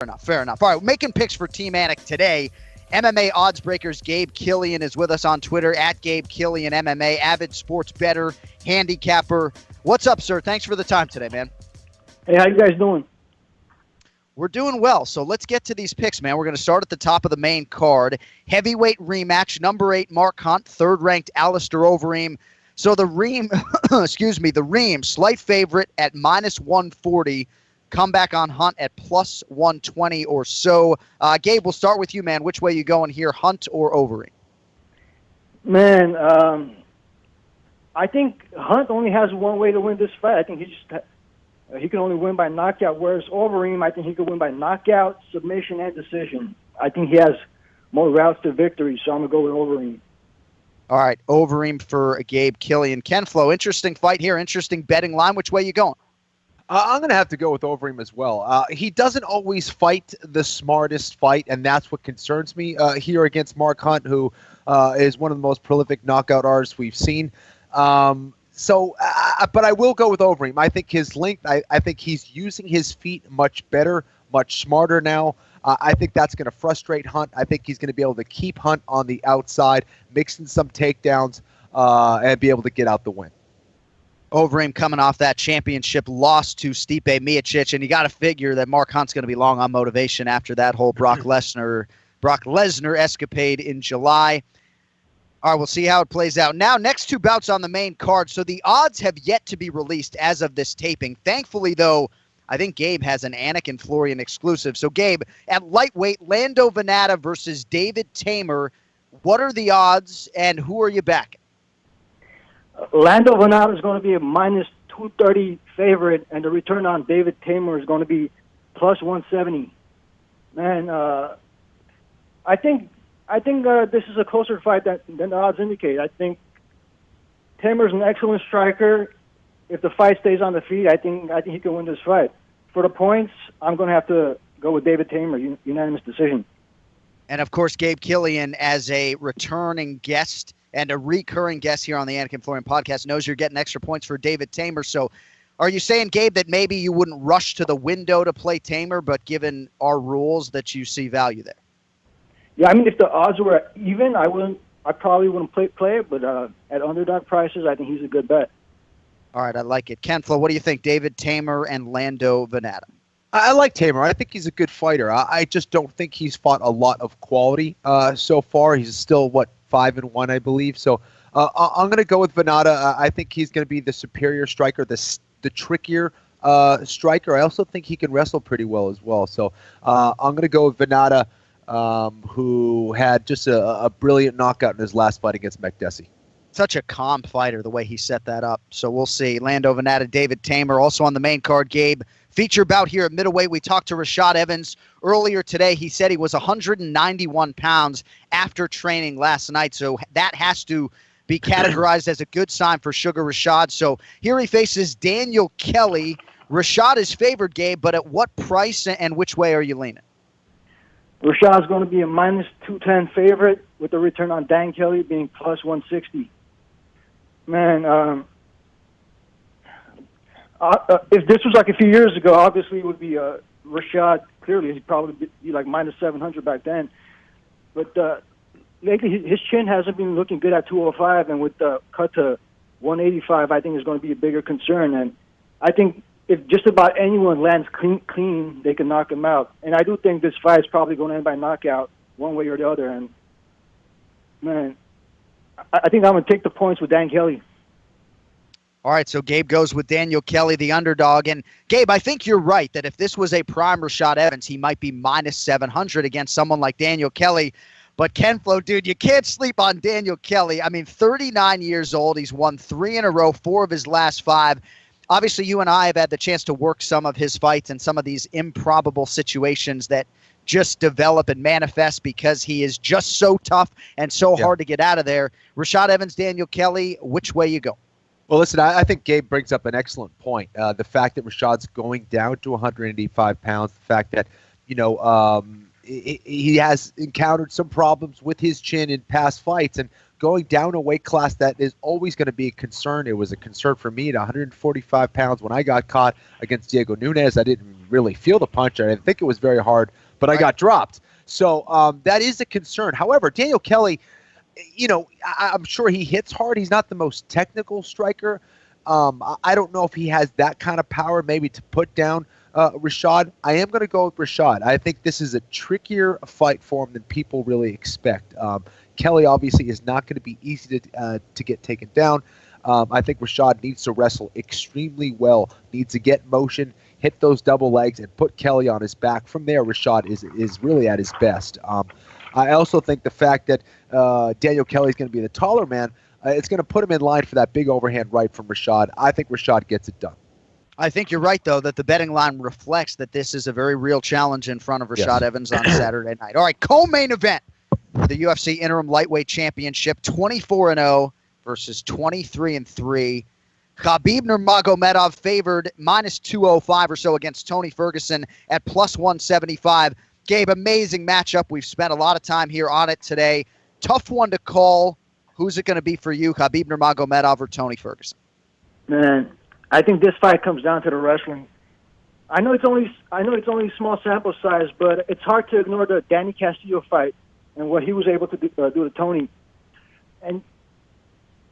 enough. Fair enough. All right, making picks for Team Anik today. MMA odds breakers Gabe Killian is with us on Twitter at Gabe Killian MMA, avid sports bettor, handicapper. What's up, sir? Thanks for the time today, man. Hey, how you guys doing? We're doing well, so let's get to these picks, man. We're going to start at the top of the main card. Heavyweight rematch, number 8, Mark Hunt, third-ranked Alistair Overeem. So the Reem, the Reem, slight favorite at minus 140. Comeback on Hunt at plus 120 or so. Gabe, we'll start with you, man. Which way you going here, Hunt or Overeem? Man, I think Hunt only has one way to win this fight. I think he can only win by knockout, whereas Overeem, I think he could win by knockout, submission, and decision. I think he has more routes to victory, so I'm going to go with Overeem. All right, Overeem for Gabe Killian. Ken Flo, interesting fight here, interesting betting line. Which way you going? I'm going to have to go with Overeem as well. He doesn't always fight the smartest fight, and that's what concerns me here against Mark Hunt, who is one of the most prolific knockout artists we've seen. But I will go with Overeem. I think his length, I think he's using his feet much better, much smarter now. I think that's going to frustrate Hunt. I think he's going to be able to keep Hunt on the outside, mix in some takedowns, and be able to get out the win. Overeem coming off that championship loss to Stipe Miocic, and you got to figure that Mark Hunt's going to be long on motivation after that whole Brock Lesnar escapade in July. All right, we'll see how it plays out. Now, next two bouts on the main card. So the odds have yet to be released as of this taping. Thankfully, though, I think Gabe has an Anik and Florian exclusive. So, Gabe, at lightweight, Lando Venata versus David Tamer. What are the odds, and who are you backing? Lando Venata is going to be a minus 230 favorite, and the return on David Tamer is going to be plus 170. Man, I think this is a closer fight than the odds indicate. I think Tamer's an excellent striker. If the fight stays on the feet, I think he can win this fight. For the points, I'm going to have to go with David Tamer, unanimous decision. And, of course, Gabe Killian, as a returning guest and a recurring guest here on the Anik and Florian podcast, knows you're getting extra points for David Tamer. So are you saying, Gabe, that maybe you wouldn't rush to the window to play Tamer, but given our rules that you see value there? Yeah, I mean, if the odds were even, I probably wouldn't play it, but at underdog prices, I think he's a good bet. All right, I like it. Ken Flo, what do you think? David Tamer and Lando Venata. I like Tamer. I think he's a good fighter. I just don't think he's fought a lot of quality so far. He's still, 5-1, I believe. So I'm going to go with Venata. I think he's going to be the superior striker, the trickier striker. I also think he can wrestle pretty well as well. So I'm going to go with Venata, who had just a brilliant knockout in his last fight against McDessie. Such a calm fighter, the way he set that up. So we'll see. Lando Venata, David Tamer, also on the main card, Gabe. Feature bout here at middleweight. We talked to Rashad Evans earlier today. He said he was 191 pounds after training last night. So that has to be categorized as a good sign for Sugar Rashad. So here he faces Daniel Kelly. Rashad is favored, Gabe, but at what price and which way are you leaning? Rashad's going to be a minus 210 favorite, with the return on Dan Kelly being plus 160. Man, if this was like a few years ago, obviously it would be Rashad. Clearly, he'd probably be like minus 700 back then. But lately, his chin hasn't been looking good at 205, and with the cut to 185, I think is going to be a bigger concern. And I think if just about anyone lands clean, they can knock him out. And I do think this fight is probably going to end by knockout, one way or the other. And man, I think I'm going to take the points with Dan Kelly. All right, so Gabe goes with Daniel Kelly, the underdog. And, Gabe, I think you're right that if this was a prime Rashad Evans, he might be minus 700 against someone like Daniel Kelly. But, Ken Flo, dude, you can't sleep on Daniel Kelly. I mean, 39 years old. He's won 3 in a row, 4 of his last 5. Obviously, you and I have had the chance to work some of his fights and some of these improbable situations that just develop and manifest because he is just so tough and so hard to get out of there. Rashad Evans, Daniel Kelly, which way you go? Well, listen, I think Gabe brings up an excellent point. The fact that Rashad's going down to 185 pounds, the fact that, he has encountered some problems with his chin in past fights. And going down a weight class that is always going to be a concern. It was a concern for me at 145 pounds when I got caught against Diego Nunes. I didn't really feel the punch. I didn't think it was very hard, but I got dropped. So that is a concern. However, Daniel Kelly, I'm sure he hits hard. He's not the most technical striker. I don't know if he has that kind of power maybe to put down Rashad. I am going to go with Rashad. I think this is a trickier fight for him than people really expect. Kelly obviously is not going to be easy to get taken down. I think Rashad needs to wrestle extremely well, needs to get motion, hit those double legs, and put Kelly on his back. From there, Rashad is really at his best. I also think the fact that Daniel Kelly is going to be the taller man, it's going to put him in line for that big overhand right from Rashad. I think Rashad gets it done. I think you're right, though, that the betting line reflects that this is a very real challenge in front of Rashad Evans on Saturday night. All right, co-main event for the UFC Interim Lightweight Championship, 24-0 versus 23-3. Khabib Nurmagomedov favored -205 or so against Tony Ferguson at +175. Gabe, amazing matchup. We've spent a lot of time here on it today. Tough one to call. Who's it going to be for you, Khabib Nurmagomedov or Tony Ferguson? Man, I think this fight comes down to the wrestling. I know it's only a small sample size, but it's hard to ignore the Danny Castillo fight and what he was able to do to Tony. And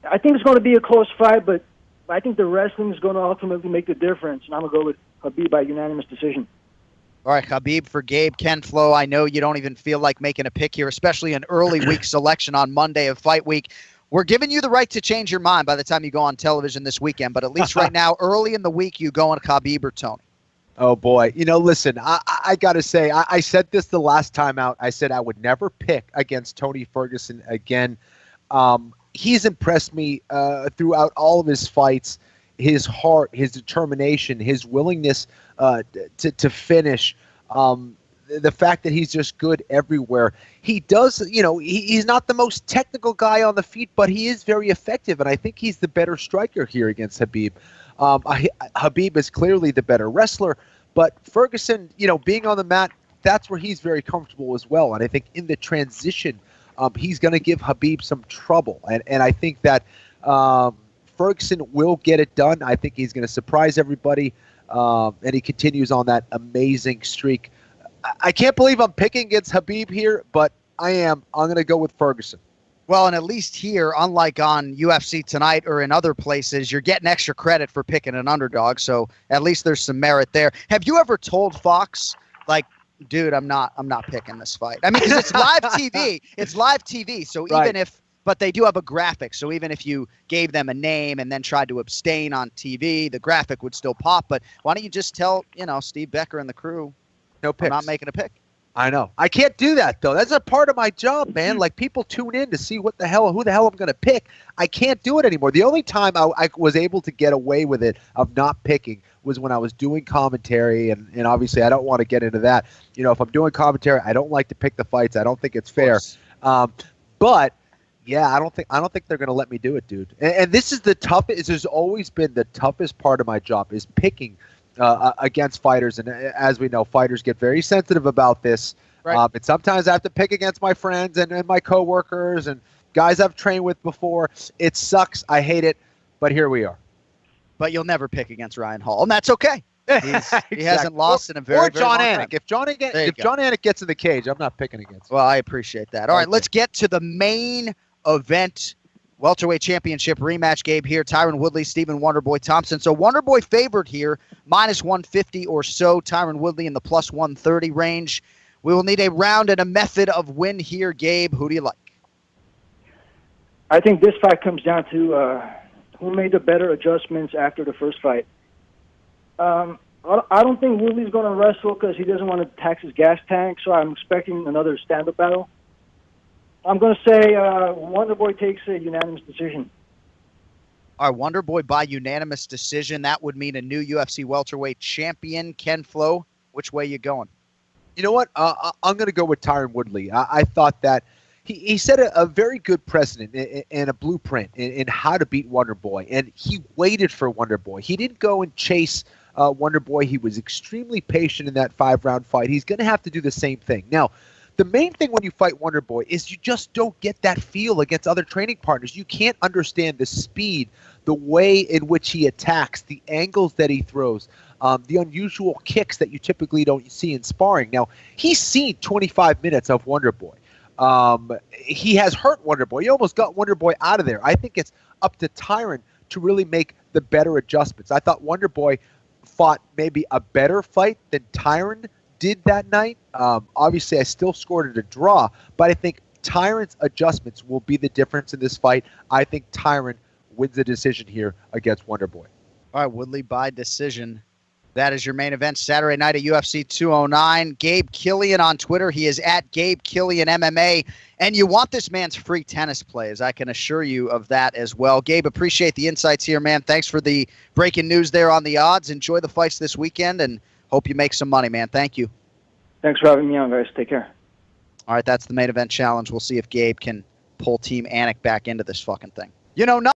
I think it's going to be a close fight, but I think the wrestling is going to ultimately make the difference. And I'm going to go with Khabib by unanimous decision. All right, Khabib for Gabe Kenflo. I know you don't even feel like making a pick here, especially an early week selection on Monday of fight week. We're giving you the right to change your mind by the time you go on television this weekend, but at least right now, early in the week, you go on Khabib or Tony. Oh, boy. Listen, I got to say, I said this the last time out. I said I would never pick against Tony Ferguson again. He's impressed me throughout all of his fights. His heart, his determination, his willingness to finish, the fact that he's just good everywhere. He does, he's not the most technical guy on the feet, but he is very effective, and I think he's the better striker here against Khabib. Khabib is clearly the better wrestler, but Ferguson, being on the mat, that's where he's very comfortable as well, and I think in the transition, he's going to give Khabib some trouble, and I think that Ferguson will get it done. I think he's going to surprise everybody, and he continues on that amazing streak. I can't believe I'm picking against Khabib here, but I'm going to go with Ferguson. Well, and at least here, unlike on UFC Tonight or in other places, you're getting extra credit for picking an underdog, so at least there's some merit there. Have you ever told Fox, like, dude, I'm not picking this fight? I mean, because it's live TV. It's live TV, so even if, but they do have a graphic, so even if you gave them a name and then tried to abstain on TV, the graphic would still pop. But why don't you just tell, Steve Becker and the crew, no picks. I'm not making a pick. I know. I can't do that, though. That's a part of my job, man. Like, people tune in to see who the hell I'm going to pick. I can't do it anymore. The only time I was able to get away with it of not picking was when I was doing commentary, and obviously I don't want to get into that. If I'm doing commentary, I don't like to pick the fights. I don't think it's fair. But yeah, I don't think they're going to let me do it, dude. And this is the toughest. This has always been the toughest part of my job, is picking against fighters. And as we know, fighters get very sensitive about this. Right. And sometimes I have to pick against my friends and my coworkers and guys I've trained with before. It sucks. I hate it. But here we are. But you'll never pick against Ryan Hall, and that's okay. Exactly. He hasn't lost in a very, very long time. If John Anik gets in the cage, I'm not picking against him. Well, I appreciate that. All right, let's get to the main event. Welterweight championship rematch, Gabe, here. Tyron Woodley, Stephen Wonderboy Thompson. So Wonderboy favored here, -150 or so. Tyron Woodley in the +130 range. We will need a round and a method of win here, Gabe. Who do you like? I think this fight comes down to who made the better adjustments after the first fight. I don't think Woodley's going to wrestle because he doesn't want to tax his gas tank, so I'm expecting another stand-up battle. I'm going to say Wonderboy takes a unanimous decision. All right, Wonderboy by unanimous decision. That would mean a new UFC welterweight champion, Ken Flo. Which way you going? You know what? I'm going to go with Tyron Woodley. I thought that he set a very good precedent and a blueprint in how to beat Wonderboy, and he waited for Wonderboy. He didn't go and chase Wonderboy. He was extremely patient in that 5-round fight. He's going to have to do the same thing. Now, The main thing when you fight Wonderboy is you just don't get that feel against other training partners. You can't understand the speed, the way in which he attacks, the angles that he throws, the unusual kicks that you typically don't see in sparring. Now, he's seen 25 minutes of Wonderboy. He has hurt Wonderboy. He almost got Wonderboy out of there. I think it's up to Tyron to really make the better adjustments. I thought Wonderboy fought maybe a better fight than Tyron did that night. Obviously, I still scored it a draw, but I think Tyron's adjustments will be the difference in this fight. I think Tyron wins the decision here against Wonderboy. All right, Woodley by decision. That is your main event Saturday night at UFC 209. Gabe Killian on Twitter. He is at Gabe Killian MMA. And you want this man's free tennis plays. I can assure you of that as well. Gabe, appreciate the insights here, man. Thanks for the breaking news there on the odds. Enjoy the fights this weekend and hope you make some money, man. Thank you. Thanks for having me on, guys. Take care. All right, that's the main event challenge. We'll see if Gabe can pull Team Anik back into this fucking thing. You know,